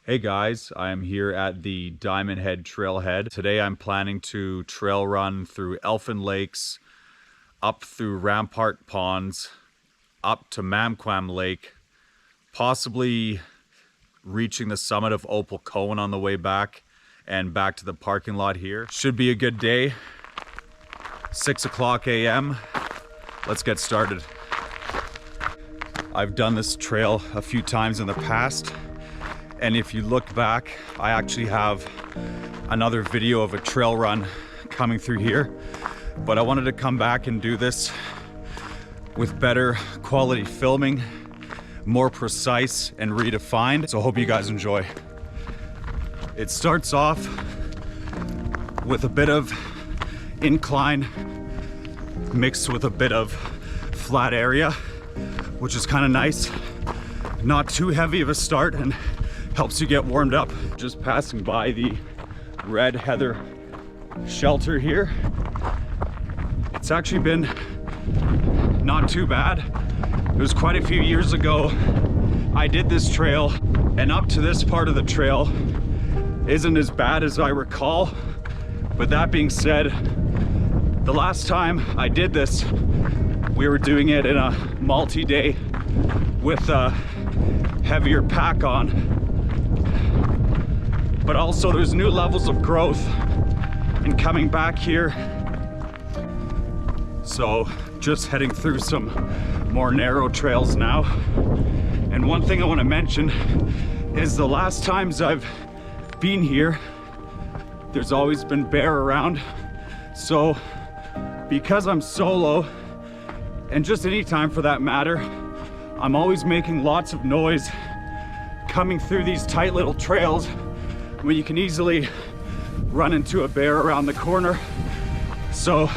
Hey guys, I am here at the Diamond Head Trailhead. Today I'm planning to trail run through Elfin Lakes, up through Rampart Ponds, up to Mamquam Lake, possibly reaching the summit of Opal Cone on the way back, and back to the parking lot here. Should be a good day. 6 o'clock a.m. Let's get started. I've done this trail a few times in the past. And if you look back, I actually have another video of a trail run coming through here. But I wanted to come back and do this with better quality filming, more precise and redefined. So I hope you guys enjoy. It starts off with a bit of incline mixed with a bit of flat area, which is kind of nice. Not too heavy of a start and helps you get warmed up. Just passing by the red heather shelter here. It's actually been not too bad. It was quite a few years ago I did this trail, and up to this part of the trail isn't as bad as I recall. But that being said, the last time I did this, we were doing it in a multi-day with a heavier pack on. But also there's new levels of growth in coming back here. So just heading through some more narrow trails now. And one thing I want to mention is the last times I've been here, there's always been bear around. So because I'm solo, and just any time for that matter, I'm always making lots of noise coming through these tight little trails when you can easily run into a bear around the corner. So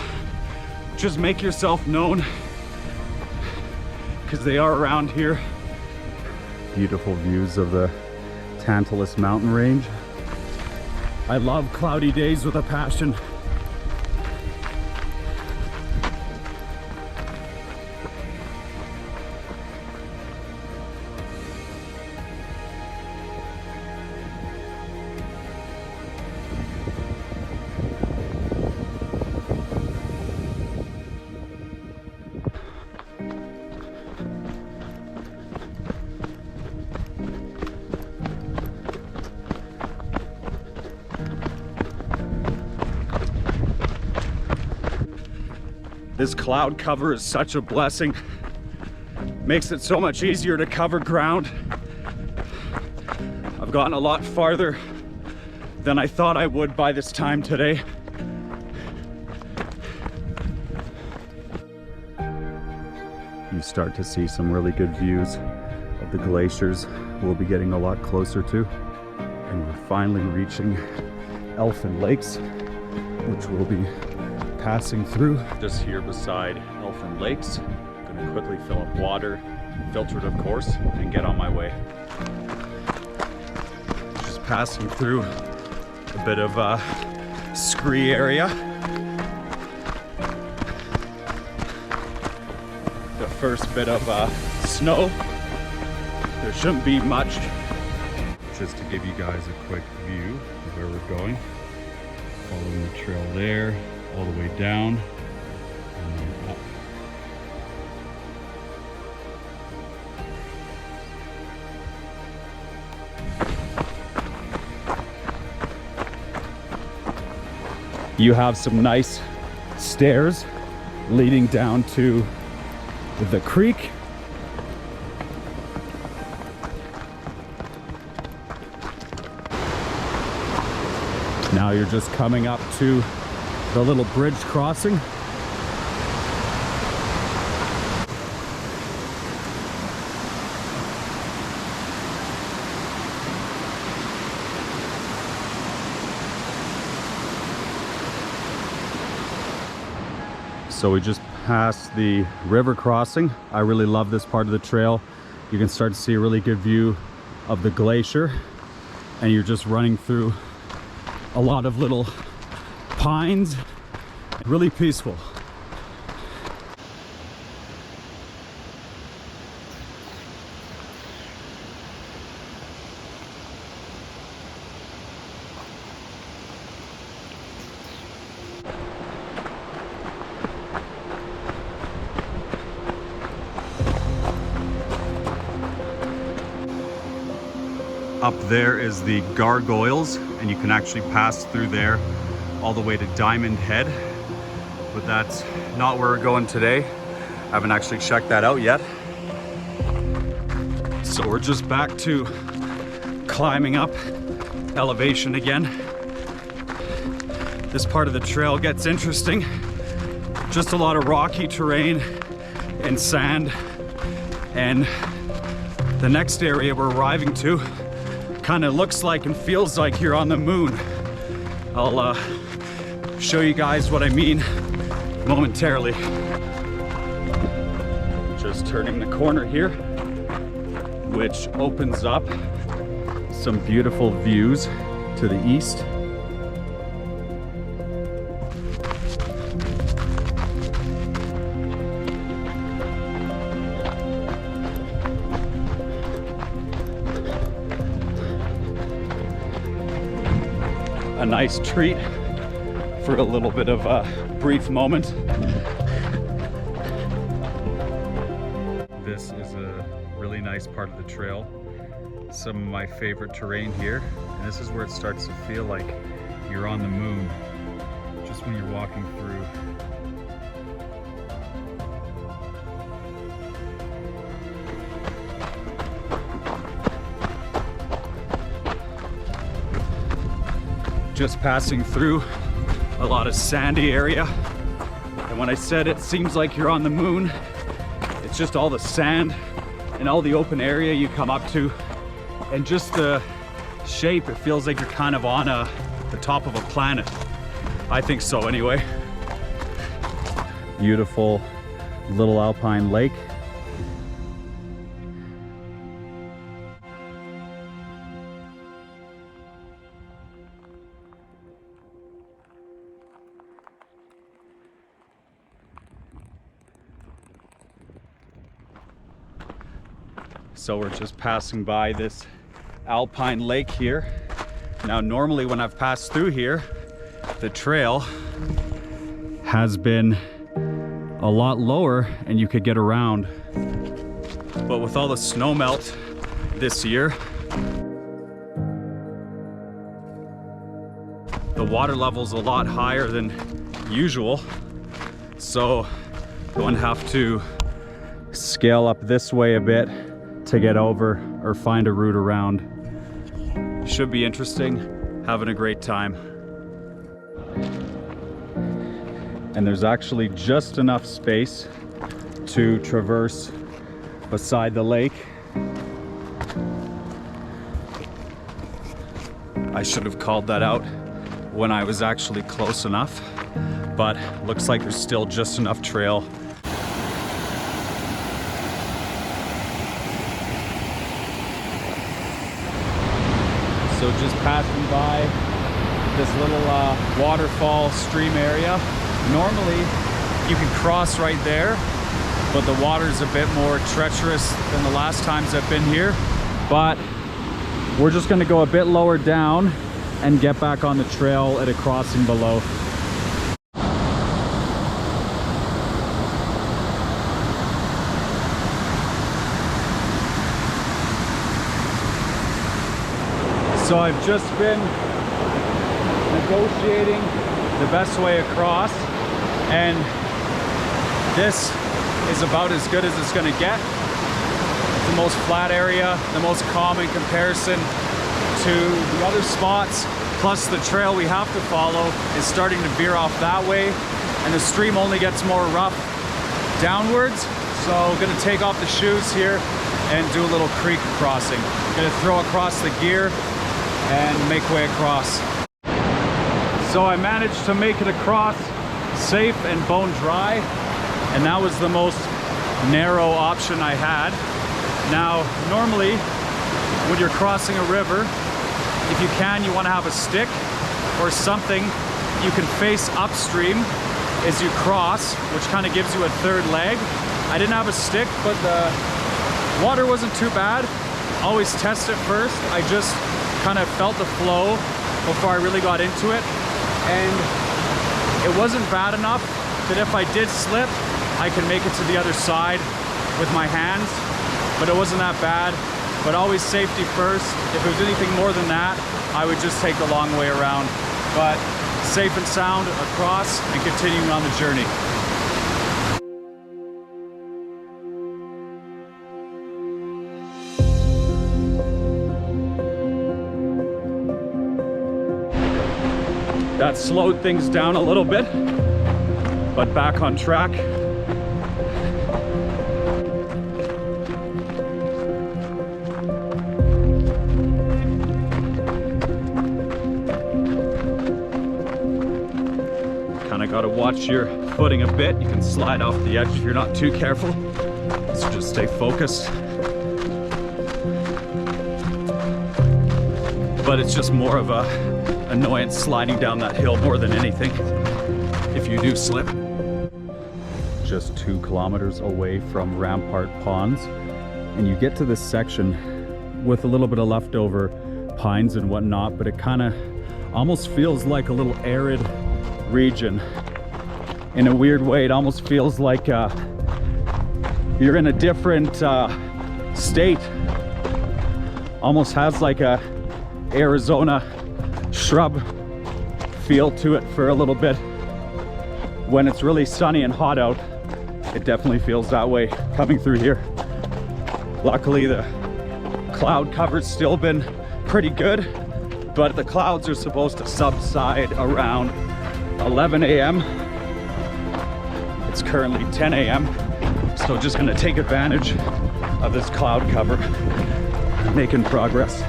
just make yourself known, because they are around here. Beautiful views of the Tantalus mountain range. I love cloudy days with a passion. This cloud cover is such a blessing. Makes it so much easier to cover ground. I've gotten a lot farther than I thought I would by this time today. You start to see some really good views of the glaciers we'll be getting a lot closer to. And we're finally reaching Elfin Lakes, which we'll be passing through. Just here beside Elfin Lakes. I'm gonna quickly fill up water, filtered of course, and get on my way. Just passing through a bit of a scree area. The first bit of snow. There shouldn't be much. Just to give you guys a quick view of where we're going. Following the trail there, all the way down and then up. You have some nice stairs leading down to the creek. Now you're just coming up to the little bridge crossing. So we just passed the river crossing. I really love this part of the trail. You can start to see a really good view of the glacier, and you're just running through a lot of little pines. Really peaceful. Up there is the gargoyles, and you can actually pass through there all the way to Diamond Head. But that's not where we're going today. I haven't actually checked that out yet. So we're just back to climbing up elevation again. This part of the trail gets interesting. Just a lot of rocky terrain and sand. And the next area we're arriving to kind of looks like and feels like you're on the moon. I'll show you guys what I mean momentarily. Just turning the corner here, which opens up some beautiful views to the east. A nice treat for a little bit of a brief moment. This is a really nice part of the trail. Some of my favorite terrain here. And this is where it starts to feel like you're on the moon, just when you're walking through. Just passing through a lot of sandy area. And when I said it seems like you're on the moon, it's just all the sand and all the open area you come up to. And just the shape, it feels like you're kind of on the top of a planet. I think so anyway. Beautiful little alpine lake. So we're just passing by this alpine lake here. Now normally when I've passed through here, the trail has been a lot lower and you could get around. But with all the snow melt this year, the water level's a lot higher than usual. So going to have to scale up this way a bit to get over or find a route around. Should be interesting, having a great time. And there's actually just enough space to traverse beside the lake. I should have called that out when I was actually close enough, but looks like there's still just enough trail. So just passing by this little waterfall stream area. Normally you can cross right there, but the water's a bit more treacherous than the last times I've been here. But we're just gonna go a bit lower down and get back on the trail at a crossing below. So I've just been negotiating the best way across, and this is about as good as it's going to get. It's the most flat area, the most calm in comparison to the other spots, plus the trail we have to follow is starting to veer off that way, and the stream only gets more rough downwards. So I'm going to take off the shoes here and do a little creek crossing. I'm going to throw across the gear and make way across. So I managed to make it across safe and bone dry, and that was the most narrow option I had. Now normally when you're crossing a river, if you can, you want to have a stick or something you can face upstream as you cross, which kind of gives you a third leg. I didn't have a stick, but the water wasn't too bad. Always test it first. I just kind of felt the flow before I really got into it, and it wasn't bad enough that if I did slip, I can make it to the other side with my hands, but it wasn't that bad. but always safety first. If it was anything more than that, I would just take the long way around. But safe and sound across and continuing on the journey. That slowed things down a little bit, but back on track. Gotta watch your footing a bit. You can slide off the edge if you're not too careful. So just stay focused. But it's just more of a annoyance sliding down that hill more than anything if you do slip. Just 2 kilometers away from Rampart Ponds, and you get to this section with a little bit of leftover pines and whatnot, but it kind of almost feels like a little arid region. In a weird way, it almost feels like you're in a different state. Almost has like a Arizona shrub feel to it for a little bit. When it's really sunny and hot out, it definitely feels that way coming through here. Luckily, the cloud cover's still been pretty good, but the clouds are supposed to subside around 11 a.m. It's currently 10 a.m. So just gonna take advantage of this cloud cover, making progress.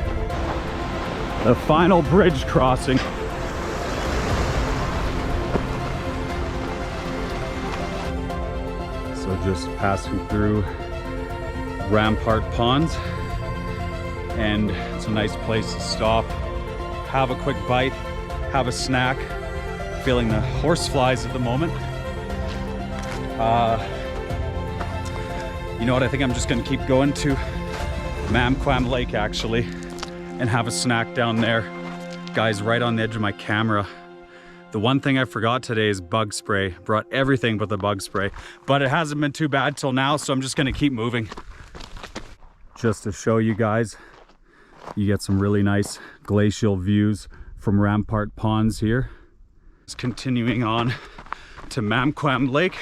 The final bridge crossing. So just passing through Rampart Ponds, and it's a nice place to stop, have a quick bite, have a snack. Feeling the horse flies at the moment. You know what, I think I'm just gonna keep going to Mamquam Lake actually and have a snack down there. Guys, right on the edge of my camera. The one thing I forgot today is bug spray. Brought everything but the bug spray, but it hasn't been too bad till now, so I'm just gonna keep moving. Just to show you guys, you get some really nice glacial views from Rampart Ponds here. Just continuing on to Mamquam Lake,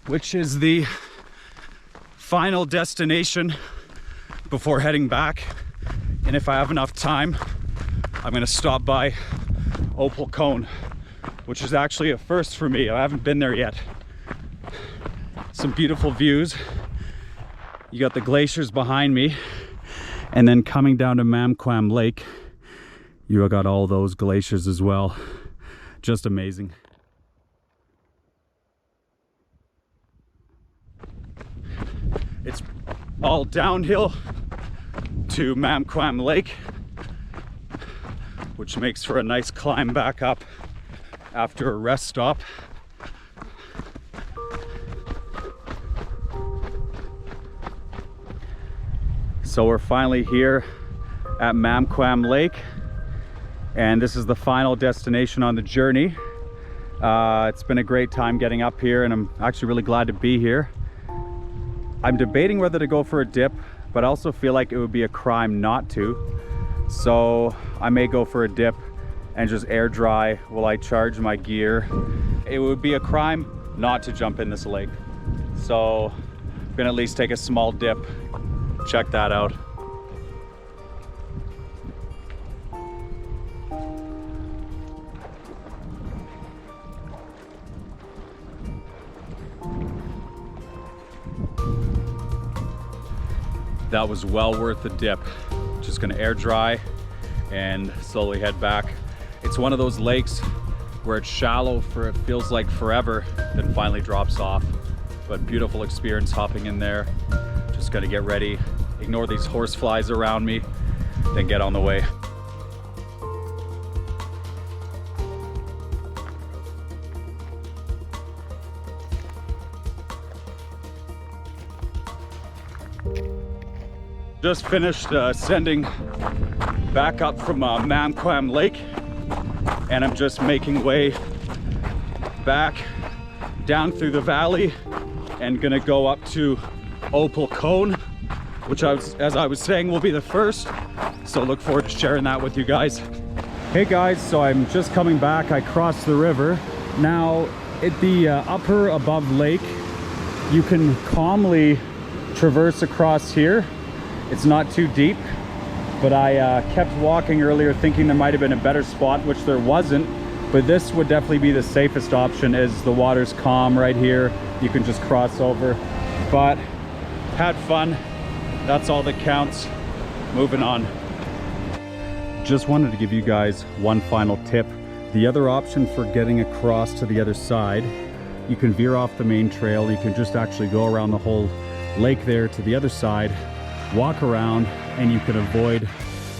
which is the final destination before heading back. And if I have enough time, I'm gonna stop by Opal Cone, which is actually a first for me. I haven't been there yet. Some beautiful views. You got the glaciers behind me, and then coming down to Mamquam Lake, you got all those glaciers as well. Just amazing. It's all downhill to Mamquam Lake, which makes for a nice climb back up after a rest stop. So we're finally here at Mamquam Lake, and this is the final destination on the journey. It's been a great time getting up here, and I'm actually really glad to be here. I'm debating whether to go for a dip, but I also feel like it would be a crime not to. So I may go for a dip and just air dry while I charge my gear. It would be a crime not to jump in this lake. So I'm gonna at least take a small dip. Check that out. That was well worth the dip. Just gonna air dry and slowly head back. It's one of those lakes where it's shallow for it feels like forever, then finally drops off. But beautiful experience hopping in there. Just gotta get ready, ignore these horse flies around me, then get on the way. Just finished ascending back up from Mamquam Lake, and I'm just making way back down through the valley and gonna go up to Opal Cone, which as I was saying, will be the first. So look forward to sharing that with you guys. Hey guys, so I'm just coming back. I crossed the river. Now at the upper above lake, you can calmly traverse across here. It's not too deep, but I kept walking earlier thinking there might have been a better spot, which there wasn't. But this would definitely be the safest option, as the water's calm right here. You can just cross over. But had fun. That's all that counts. Moving on. Just wanted to give you guys one final tip. The other option for getting across to the other side, you can veer off the main trail. You can just actually go around the whole lake there to the other side, walk around, and you can avoid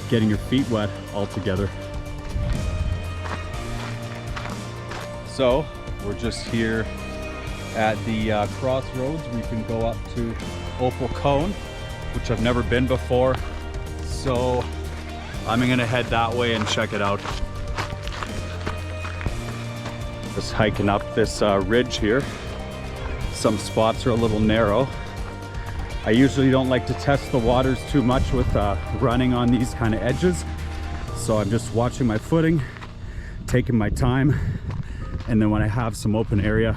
getting your feet wet altogether. So we're just here at the crossroads. We can go up to Opal Cone, which I've never been before. So I'm gonna head that way and check it out. Just hiking up this ridge here. Some spots are a little narrow. I usually don't like to test the waters too much with running on these kind of edges. So I'm just watching my footing, taking my time. And then when I have some open area,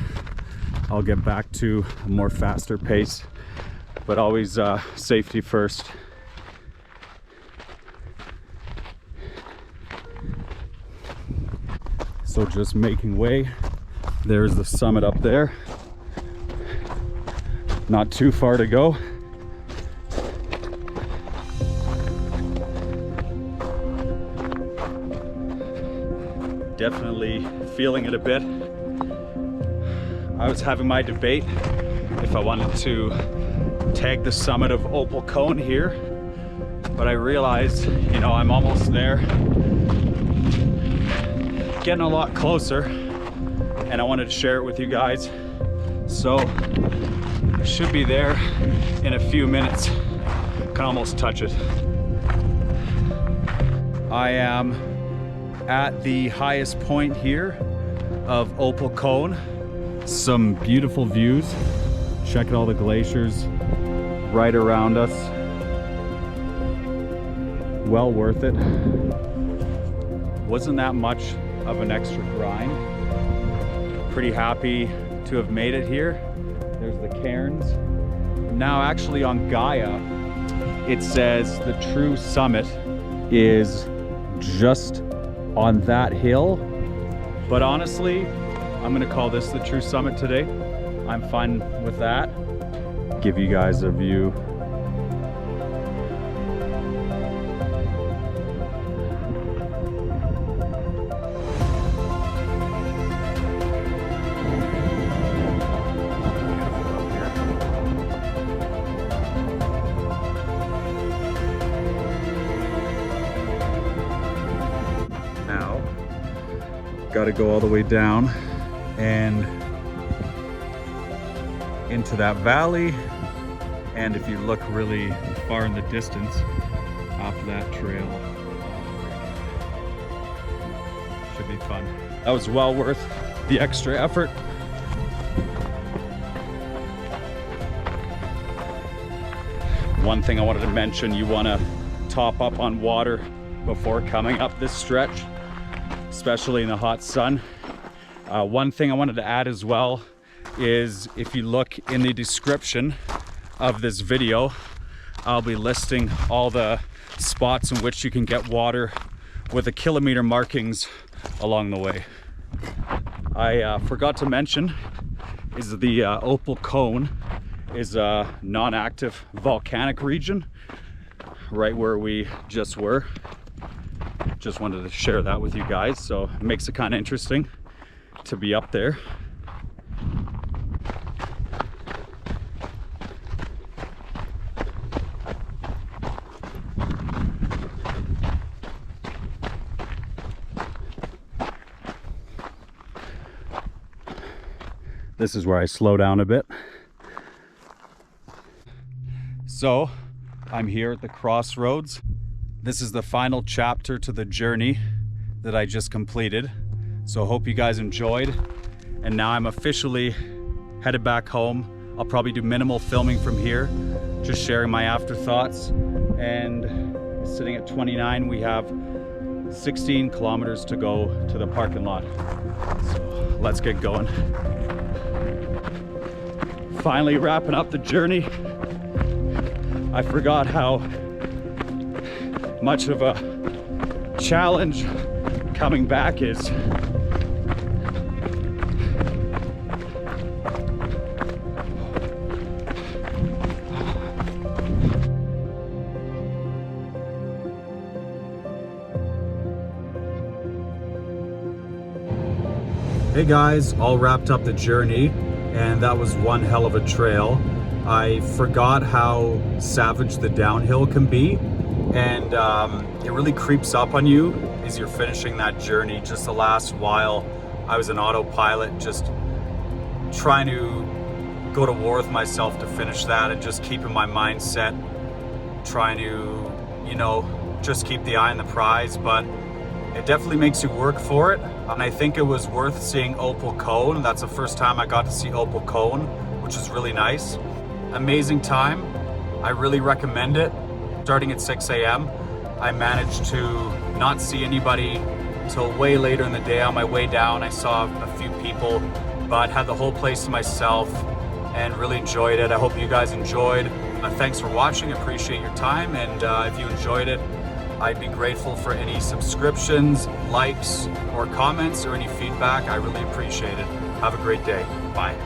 I'll get back to a more faster pace, but always safety first. So just making way. There's the summit up there. Not too far to go. Definitely feeling it a bit. I was having my debate if I wanted to tag the summit of Opal Cone here, but I realized, you know, I'm almost there, getting a lot closer, and I wanted to share it with you guys. So I should be there in a few minutes. Can almost touch it. I am at the highest point here of Opal Cone. Some beautiful views. Check out all the glaciers right around us. Well worth it. Wasn't that much of an extra grind. Pretty happy to have made it here. There's the cairns. Now actually on Gaia, it says the true summit is just on that hill, but honestly, I'm gonna call this the true summit today. I'm fine with that. Give you guys a view. Got to go all the way down and into that valley, and if you look really far in the distance off that trail, should be fun. That was well worth the extra effort. One thing I wanted to mention, you want to top up on water before coming up this stretch, especially in the hot sun. One thing I wanted to add as well is, if you look in the description of this video, I'll be listing all the spots in which you can get water with the kilometer markings along the way. I forgot to mention is the Opal Cone is a non-active volcanic region right where we just were. Just wanted to share that with you guys, so it makes it kind of interesting to be up there. This is where I slow down a bit. So I'm here at the crossroads. This is the final chapter to the journey that I just completed. So I hope you guys enjoyed. And now I'm officially headed back home. I'll probably do minimal filming from here. just sharing my afterthoughts. And sitting at 29, we have 16 kilometers to go to the parking lot. So let's get going. Finally wrapping up the journey. I forgot how much of a challenge coming back is. Hey guys, all wrapped up the journey, and that was one hell of a trail. I forgot how savage the downhill can be, and it really creeps up on you as you're finishing that journey. Just the last while, I was an autopilot, just trying to go to war with myself to finish that, and just keeping my mind set, trying to, you know, just keep the eye on the prize. But it definitely makes you work for it, and I think it was worth seeing Opal Cone. That's the first time I got to see Opal Cone, which is really nice. Amazing time. I really recommend it. Starting at 6 a.m. I managed to not see anybody till way later in the day. On my way down, I saw a few people, but had the whole place to myself and really enjoyed it. I hope you guys enjoyed. Thanks for watching. Appreciate your time, and if you enjoyed it, I'd be grateful for any subscriptions, likes, or comments, or any feedback. I really appreciate it. Have a great day. Bye.